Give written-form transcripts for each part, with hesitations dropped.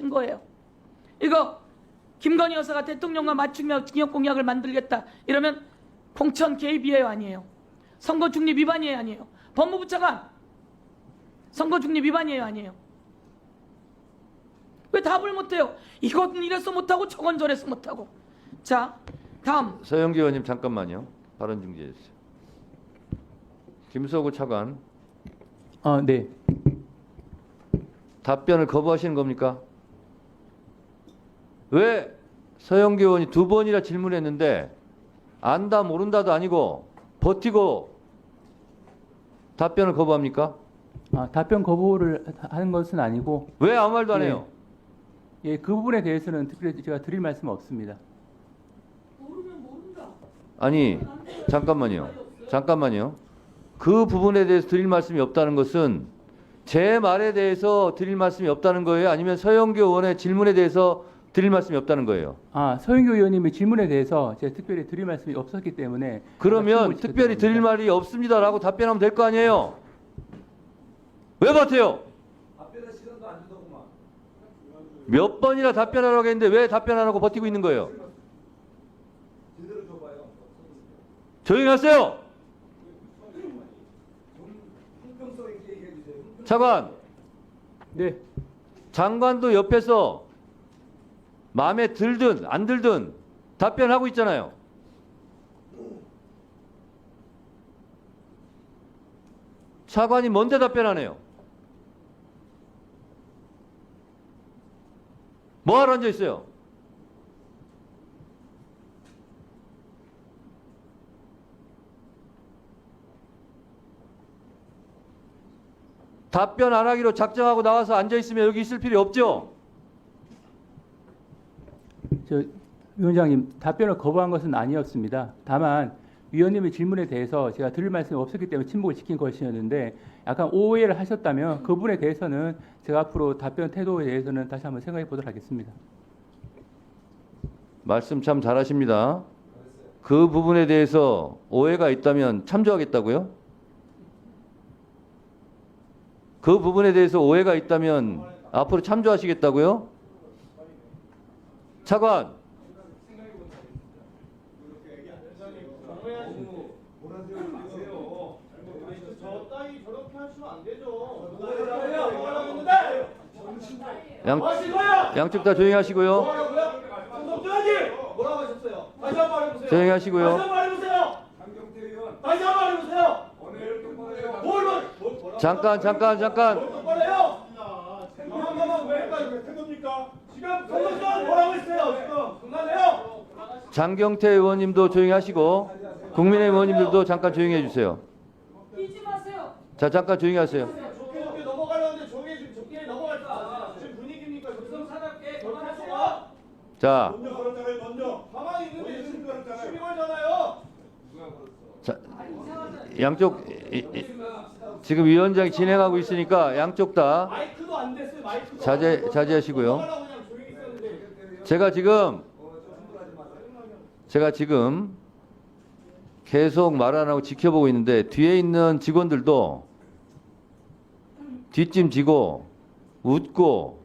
된 거예요. 이거 김건희 여사가 대통령과 맞추며 징역 공약을 만들겠다 이러면 공천 개입이에요, 아니에요? 선거 중립 위반이에요, 아니에요? 법무부 차관 선거 중립 위반이에요, 아니에요? 왜 답을 못해요? 이건 이래서 못하고 저건 저래서 못하고. 자, 다음. 서영기 의원님 잠깐만요. 발언 중지해 주세요. 김석우 차관 네. 답변을 거부하시는 겁니까? 왜 서영기 의원이 두 번이나 질문했는데 안다 모른다도 아니고 버티고 답변을 거부합니까? 답변 거부를 하는 것은 아니고, 왜 아무 말도 안 해요? 예, 그 부분에 대해서는 특별히 제가 드릴 말씀은 없습니다. 아니 잠깐만요. 그 부분에 대해서 드릴 말씀이 없다는 것은 제 말에 대해서 드릴 말씀이 없다는 거예요? 아니면 서영교 의원의 질문에 대해서 드릴 말씀이 없다는 거예요? 서영교 의원님의 질문에 대해서 제가 특별히 드릴 말씀이 없었기 때문에. 그러면 특별히 드릴 말이 없습니다라고 답변하면 될 거 아니에요? 왜 버텨요? 몇 번이나 답변하라고 했는데 왜 답변 안 하고 버티고 있는 거예요? 조용히 하세요. 차관. 네. 장관도 옆에서 마음에 들든 안 들든 답변하고 있잖아요. 차관이 뭔데 답변 안 해요? 뭐하러 앉아 있어요? 답변 안 하기로 작정하고 나와서 앉아 있으면 여기 있을 필요 없죠? 위원장님, 답변을 거부한 것은 아니었습니다. 다만 위원님의 질문에 대해서 제가 드릴 말씀이 없었기 때문에 침묵을 지킨 것이었는데, 약간 오해를 하셨다면 그 부분에 대해서는 제가 앞으로 답변 태도에 대해서는 다시 한번 생각해 보도록 하겠습니다. 말씀 참 잘하십니다. 그 부분에 대해서 오해가 있다면 참조하겠다고요? 그 부분에 대해서 오해가 있다면 앞으로 참조하시겠다고요? 차관. 양쪽 다 조용히 하시고요. 뭐라고 하셨어요? 다시 한 번 해보세요. 조용히 하시고요. 다시 한 번 해보세요. 다시 한 번 해보세요. 잠깐. 똑바로 해요. 왜 태도입니까? 지금 성동전 뭐라고 했어요? 지금 그만해요. 장경태 의원님도 조용히 하시고 국민의힘 의원님들도 잠깐 조용히 해주세요. 끼지 마세요. 자, 잠깐 조용히 하세요. 좋게 넘어가려는데 좋게 넘어갈 줄 아세요? 지금 분위기입니까? 정상사답게 그만하세요. 자, 가만히 있는데 시비 걸잖아요. 자, 양쪽 지금 위원장이 진행하고 있으니까 양쪽 다 마이크도 안 됐어요. 마이크도. 자제하시고요. 그냥 조용히 있었는데. 제가 지금 계속 말 안 하고 지켜보고 있는데 뒤에 있는 직원들도 뒷짐 지고 웃고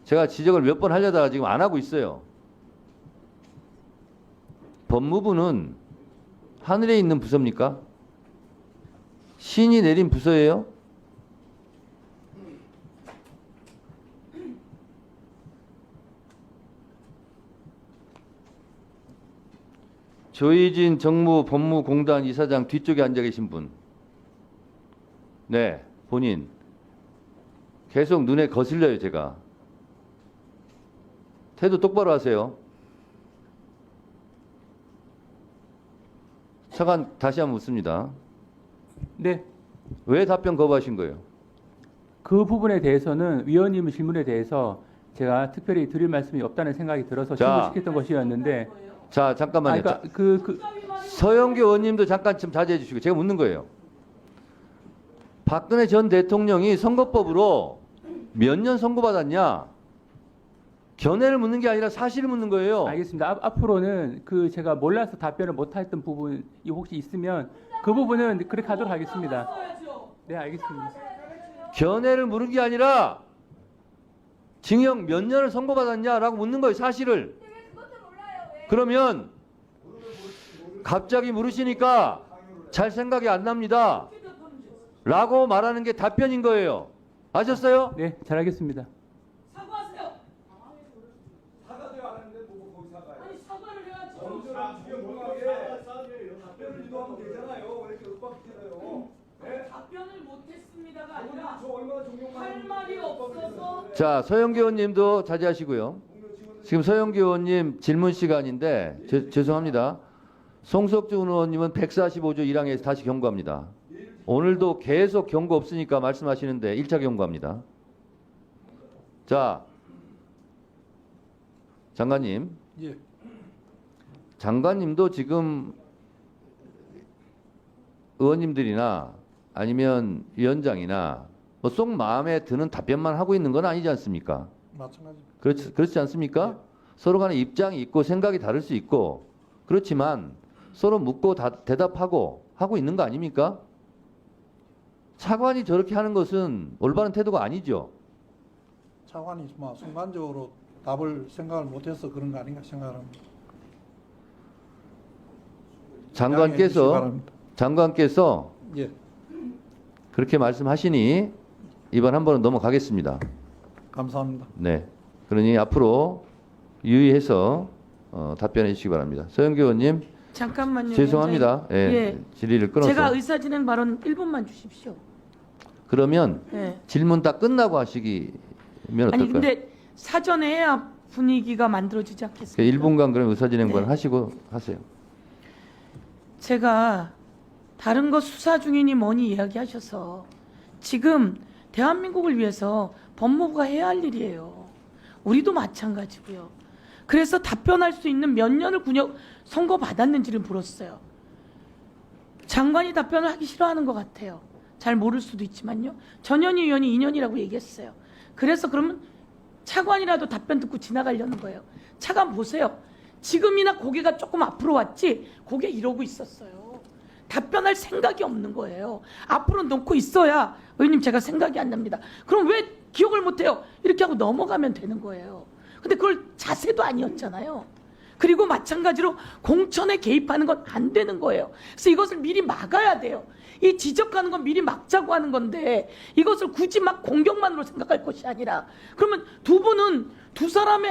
제가 지적을 몇 번 하려다가 지금 안 하고 있어요. 법무부는 하늘에 있는 부서입니까? 신이 내린 부서예요? 조희진 정무법무공단 이사장 뒤쪽에 앉아 계신 분. 네, 본인. 계속 눈에 거슬려요, 제가. 태도 똑바로 하세요. 차관 다시 한번 묻습니다. 네. 왜 답변 거부하신 거예요? 그 부분에 대해서는 위원님의 질문에 대해서 제가 특별히 드릴 말씀이 없다는 생각이 들어서 자. 질문시켰던 것이었는데. 자, 잠깐만요. 서영교 의원님도 잠깐 좀 자제해 주시고 제가 묻는 거예요. 박근혜 전 대통령이 선거법으로 몇 년 선고받았냐? 견해를 묻는 게 아니라 사실을 묻는 거예요. 알겠습니다. 앞으로는 제가 몰라서 답변을 못했던 부분이 혹시 있으면 그 부분은 그렇게 하도록 하겠습니다. 네, 알겠습니다. 견해를 물은 게 아니라 징역 몇 년을 선고받았냐라고 묻는 거예요. 사실을. 그러면 갑자기 물으시니까 잘 생각이 안 납니다. 라고 말하는 게 답변인 거예요. 아셨어요? 네, 잘하겠습니다. 사과하세요. 사과도 안 하는데 뭐 거기 사과해. 아니 사과를 해야죠. 정준하 주경공하게 답변을 유도하면 되잖아요. 왜 이렇게 윽박지르요? 네? 답변을 못했습니다가 아니라 저 얼마나 존경받는 할 말이 없어서 자, 서영교 의원님도 자제하시고요. 지금 서영교 의원님 질문 시간인데 죄송합니다. 송석준 의원님은 145조 1항에서 다시 경고합니다. 오늘도 계속 경고 없으니까 말씀하시는데 1차 경고합니다. 자, 장관님. 예. 장관님도 지금 의원님들이나 아니면 위원장이나 뭐 속 마음에 드는 답변만 하고 있는 건 아니지 않습니까? 마찬가지입니다. 그렇지 않습니까? 서로 간에 입장이 있고 생각이 다를 수 있고 그렇지만 서로 묻고 대답하고 하고 있는 거 아닙니까? 차관이 저렇게 하는 것은 올바른 태도가 아니죠. 차관이 뭐 순간적으로 답을 생각을 못해서 그런 거 아닌가 생각합니다. 양해해 주시기 바랍니다. 장관께서 예, 그렇게 말씀하시니 이번 한 번은 넘어가겠습니다. 감사합니다. 네. 그러니 앞으로 유의해서 답변해 주시기 바랍니다. 서영교 의원님 잠깐만요. 죄송합니다. 예, 예. 질의를 끊어서. 제가 의사진행 발언 1분만 주십시오. 그러면 예. 질문 다 끝나고 하시기면 어떨까요? 아니 근데 사전에 해야 분위기가 만들어지지 않겠습니까? 1분간 그럼 의사진행관 네. 하시고 하세요. 제가 다른 거 수사 중이니 뭐니 이야기하셔서 지금 대한민국을 위해서 법무부가 해야 할 일이에요. 우리도 마찬가지고요. 그래서 답변할 수 있는 몇 년을 선고받았는지를 물었어요. 장관이 답변을 하기 싫어하는 것 같아요. 잘 모를 수도 있지만요. 전현희 의원이 2년이라고 얘기했어요. 그래서 그러면 차관이라도 답변 듣고 지나가려는 거예요. 차관 보세요. 지금이나 고개가 조금 앞으로 왔지 고개 이러고 있었어요. 답변할 생각이 없는 거예요. 앞으로 놓고 있어야 의원님 제가 생각이 안 납니다. 그럼 왜 기억을 못해요? 이렇게 하고 넘어가면 되는 거예요. 근데 그걸 자세도 아니었잖아요. 그리고 마찬가지로 공천에 개입하는 건 안 되는 거예요. 그래서 이것을 미리 막아야 돼요. 이 지적하는 건 미리 막자고 하는 건데 이것을 굳이 막 공격만으로 생각할 것이 아니라 그러면 두 분은 두 사람이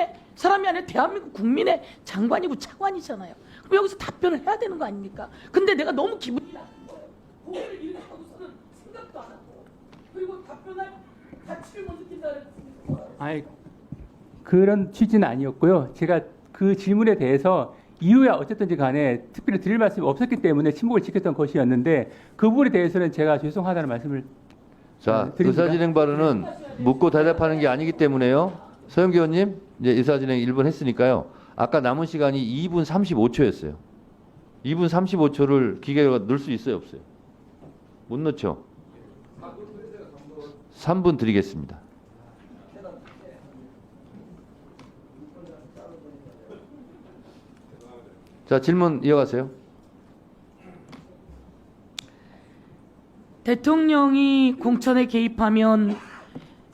아니라 대한민국 국민의 장관이고 차관이잖아요. 그럼 여기서 답변을 해야 되는 거 아닙니까? 근데 내가 너무 기분이 나쁜 거예요. 고개를 이렇게 하고서는 생각도 안 하고 그리고 답변할 가치를 못 느낀다 그랬습니다. 아니, 그런 취지는 아니었고요. 제가 그 질문에 대해서 이유야 어쨌든지 간에 특별히 드릴 말씀이 없었기 때문에 침묵을 지켰던 것이었는데 그 부분에 대해서는 제가 죄송하다는 말씀을 자, 드립니다. 의사진행 발언은 묻고 대답하는 게 아니기 때문에요. 서영교 의원님, 이제 의사진행 1분 했으니까요. 아까 남은 시간이 2분 35초였어요. 2분 35초를 기계가 넣을 수 있어요, 없어요? 못 넣죠? 3분 드리겠습니다. 자, 질문 이어가세요. 대통령이 공천에 개입하면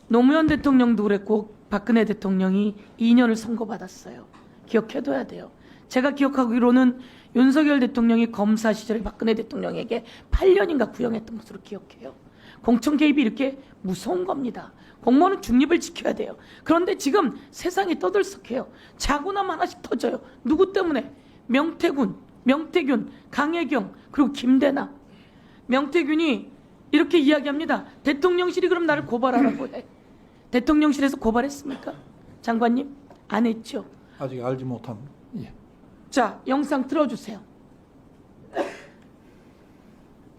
노무현 대통령도 그랬고 박근혜 대통령이 2년을 선고받았어요. 기억해둬야 돼요. 제가 기억하기로는 윤석열 대통령이 검사 시절에 박근혜 대통령에게 8년인가 구형했던 것으로 기억해요. 공천 개입이 이렇게 무서운 겁니다. 공무원은 중립을 지켜야 돼요. 그런데 지금 세상이 떠들썩해요. 자고 나면 하나씩 터져요. 누구 때문에? 명태균, 강혜경, 그리고 김대나. 명태균이 이렇게 이야기합니다. 대통령실이 그럼 나를 고발하라고 해. 대통령실에서 고발했습니까? 장관님? 안 했죠. 아직 알지 못합니다. 예. 자, 영상 틀어주세요.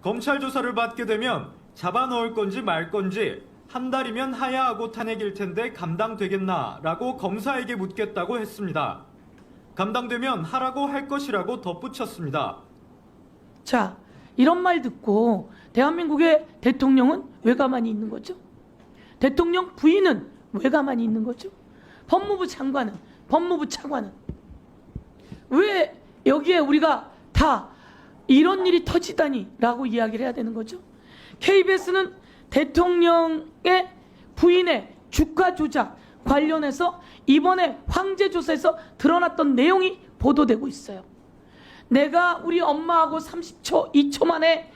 검찰 조사를 받게 되면 잡아넣을 건지 말 건지 한 달이면 하야하고 탄핵일 텐데 감당되겠나라고 검사에게 묻겠다고 했습니다. 감당되면 하라고 할 것이라고 덧붙였습니다. 자, 이런 말 듣고 대한민국의 대통령은 왜 가만히 있는 거죠? 대통령 부인은 왜 가만히 있는 거죠? 법무부 장관은, 법무부 차관은 왜 여기에 우리가 다 이런 일이 터지다니 라고 이야기를 해야 되는 거죠? KBS는 대통령의 부인의 주가 조작, 관련해서 이번에 황제 조사에서 드러났던 내용이 보도되고 있어요. 내가 우리 엄마하고 30초, 2초 만에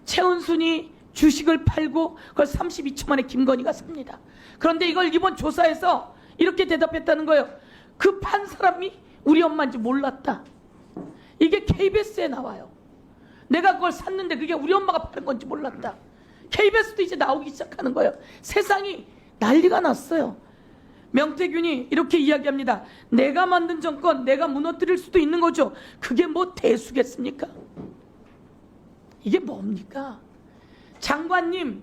최은순이 주식을 팔고 그걸 32초 만에 김건희가 삽니다. 그런데 이걸 이번 조사에서 이렇게 대답했다는 거예요. 그 판 사람이 우리 엄마인지 몰랐다. 이게 KBS에 나와요. 내가 그걸 샀는데 그게 우리 엄마가 파는 건지 몰랐다. KBS도 이제 나오기 시작하는 거예요. 세상이 난리가 났어요. 명태균이 이렇게 이야기합니다. 내가 만든 정권 내가 무너뜨릴 수도 있는 거죠. 그게 뭐 대수겠습니까? 이게 뭡니까? 장관님이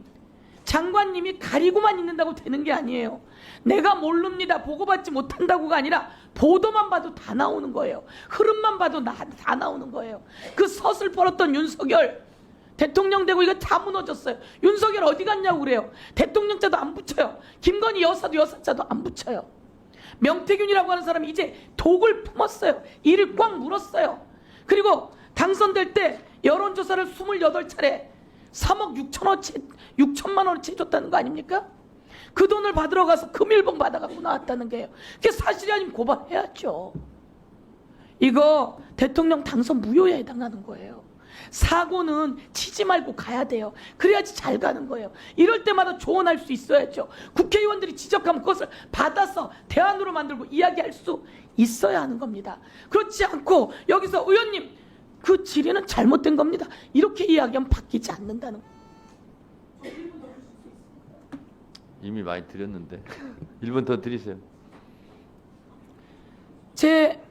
가리고만 있는다고 되는 게 아니에요. 내가 모릅니다, 보고받지 못한다고가 아니라 보도만 봐도 다 나오는 거예요. 흐름만 봐도 다 나오는 거예요. 그 서슬퍼렀던 윤석열 대통령 되고 이거 다 무너졌어요. 윤석열 어디 갔냐고 그래요. 대통령자도 안 붙여요. 김건희 여사도 여사자도 안 붙여요. 명태균이라고 하는 사람이 이제 독을 품었어요. 이를 꽉 물었어요. 그리고 당선될 때 여론조사를 28차례 3억 6천만 원어치 해줬다는 거 아닙니까? 그 돈을 받으러 가서 금일봉 받아갖고 나왔다는 게요. 그게 사실이 아니면 고발해야죠. 이거 대통령 당선 무효에 해당하는 거예요. 사고는 치지 말고 가야 돼요. 그래야지 잘 가는 거예요. 이럴 때마다 조언할 수 있어야죠. 국회의원들이 지적하면 그것을 받아서 대안으로 만들고 이야기할 수 있어야 하는 겁니다. 그렇지 않고 여기서 의원님 그 질의는 잘못된 겁니다. 이렇게 이야기하면 바뀌지 않는다는 거예요. 이미 많이 드렸는데 1분 더 드리세요. 제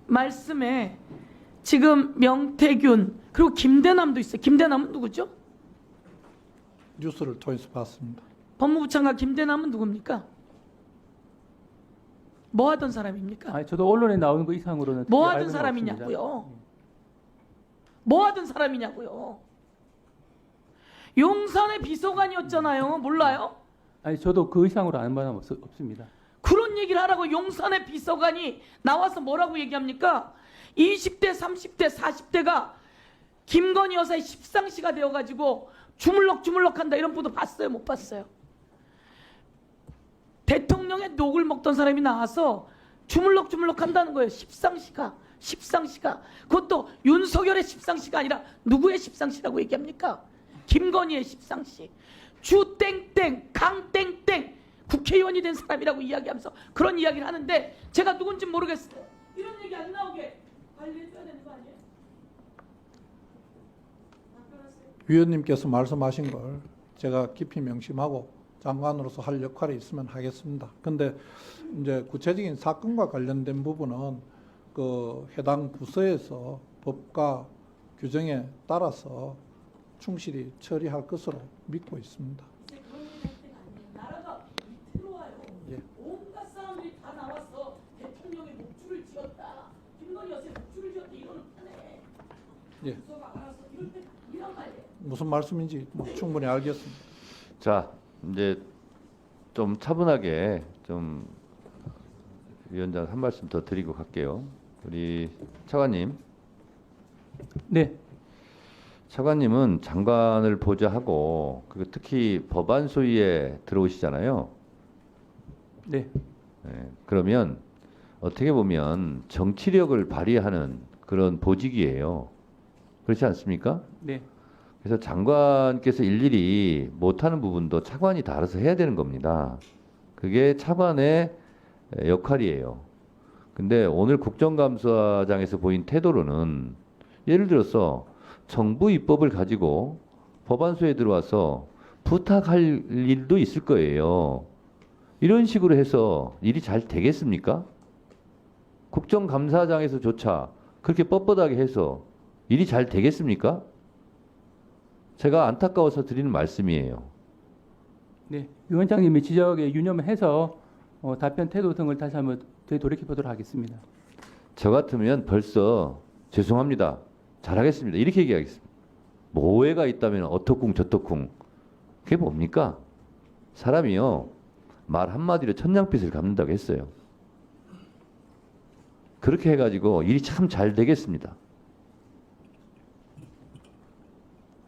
말씀에 지금 명태균 그리고 김대남도 있어요. 김대남은 누구죠? 뉴스를 통해서 봤습니다. 법무부 장관 김대남은 누굽니까? 뭐 하던 사람입니까? 아니, 저도 언론에 나오는 거 이상으로는 뭐 알고는 하던 없습니다. 사람이냐고요. 뭐 하던 사람이냐고요. 용산의 비서관이었잖아요. 몰라요? 아니, 저도 그 이상으로 아는 바는 없습니다. 그런 얘기를 하라고. 용산의 비서관이 나와서 뭐라고 얘기합니까? 20대, 30대, 40대가 김건희 여사의 십상시가 되어가지고 주물럭주물럭한다 이런 보도 봤어요? 못 봤어요? 대통령의 녹을 먹던 사람이 나와서 주물럭주물럭한다는 거예요. 십상시가. 그것도 윤석열의 십상시가 아니라 누구의 십상시라고 얘기합니까? 김건희의 십상시. 주 땡땡 강 땡땡 국회의원이 된 사람이라고 이야기하면서 그런 이야기를 하는데 제가 누군지 모르겠어요. 이런 얘기 안 나오게 관리해줘야 되는 거 아니에요? 위원님께서 말씀하신 걸 제가 깊이 명심하고 장관으로서 할 역할이 있으면 하겠습니다. 근데 이제 구체적인 사건과 관련된 부분은 그 해당 부서에서 법과 규정에 따라서 충실히 처리할 것으로 믿고 있습니다. 나라가 밑으로 와요. 예. 온갖 사람들이 다 나와서 대통령의 목줄을 지었다. 김건희 여사의 목줄을 지었다 이러는 판에. 예. 부서가 알아서 이럴 때 이란 말이에요. 무슨 말씀인지 충분히 알겠습니다. 자, 이제 좀 차분하게 좀 위원장 한 말씀 더 드리고 갈게요. 우리 차관님. 네. 차관님은 장관을 보좌하고 그리고 특히 법안 소위에 들어오시잖아요. 네. 네, 그러면 어떻게 보면 정치력을 발휘하는 그런 보직이에요. 그렇지 않습니까? 네. 그래서 장관께서 일일이 못하는 부분도 차관이 다 알아서 해야 되는 겁니다. 그게 차관의 역할이에요. 근데 오늘 국정감사장에서 보인 태도로는 예를 들어서 정부 입법을 가지고 법안소에 들어와서 부탁할 일도 있을 거예요. 이런 식으로 해서 일이 잘 되겠습니까? 국정감사장에서조차 그렇게 뻣뻣하게 해서 일이 잘 되겠습니까? 제가 안타까워서 드리는 말씀이에요. 네. 위원장님이 지적에 유념해서 답변 태도 등을 다시 한번 되돌이켜보도록 하겠습니다. 저 같으면 벌써 죄송합니다. 잘하겠습니다. 이렇게 얘기하겠습니다. 뭐 오해가 있다면 어떻쿵 저떻쿵. 그게 뭡니까? 사람이요. 말 한마디로 천냥빚을 갚는다고 했어요. 그렇게 해가지고 일이 참 잘 되겠습니다.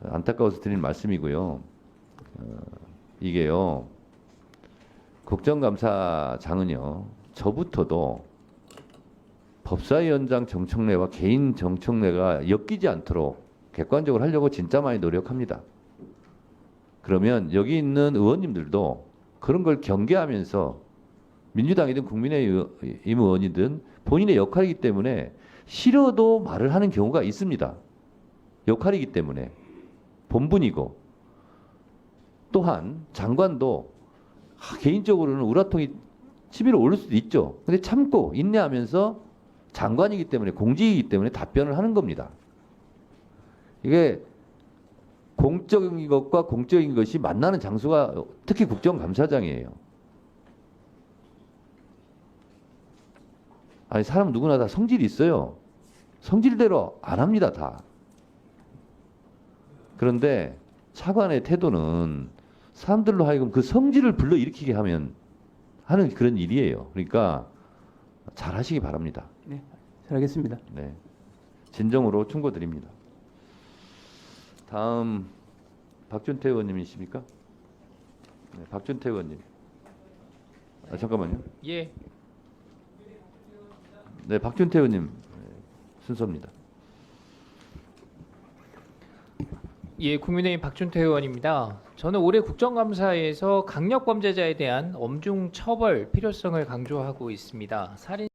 안타까워서 드리는 말씀이고요. 이게요. 국정감사장은요, 저부터도 법사위원장 정청래와 개인 정청래가 엮이지 않도록 객관적으로 하려고 진짜 많이 노력합니다. 그러면 여기 있는 의원님들도 그런 걸 경계하면서 민주당이든 국민의힘 의원이든 본인의 역할이기 때문에 싫어도 말을 하는 경우가 있습니다. 역할이기 때문에 본분이고, 또한 장관도 개인적으로는 우라통이 치밀어 오를 수도 있죠. 근데 참고 인내하면서 장관이기 때문에, 공직이기 때문에 답변을 하는 겁니다. 이게 공적인 것과 공적인 것이 만나는 장소가 특히 국정감사장이에요. 아니, 사람 누구나 다 성질이 있어요. 성질대로 안 합니다, 다. 그런데 차관의 태도는 사람들로 하여금 그 성질을 불러일으키게 하는 그런 일이에요. 그러니까 잘 하시기 바랍니다. 네, 잘하겠습니다. 네. 진정으로 충고드립니다. 다음 박준태 의원님이십니까? 네, 박준태 의원님. 아, 잠깐만요. 예, 네, 박준태 의원님 순서입니다. 예, 국민의힘 박준태 의원입니다. 저는 올해 국정감사에서 강력범죄자에 대한 엄중 처벌 필요성을 강조하고 있습니다. 살인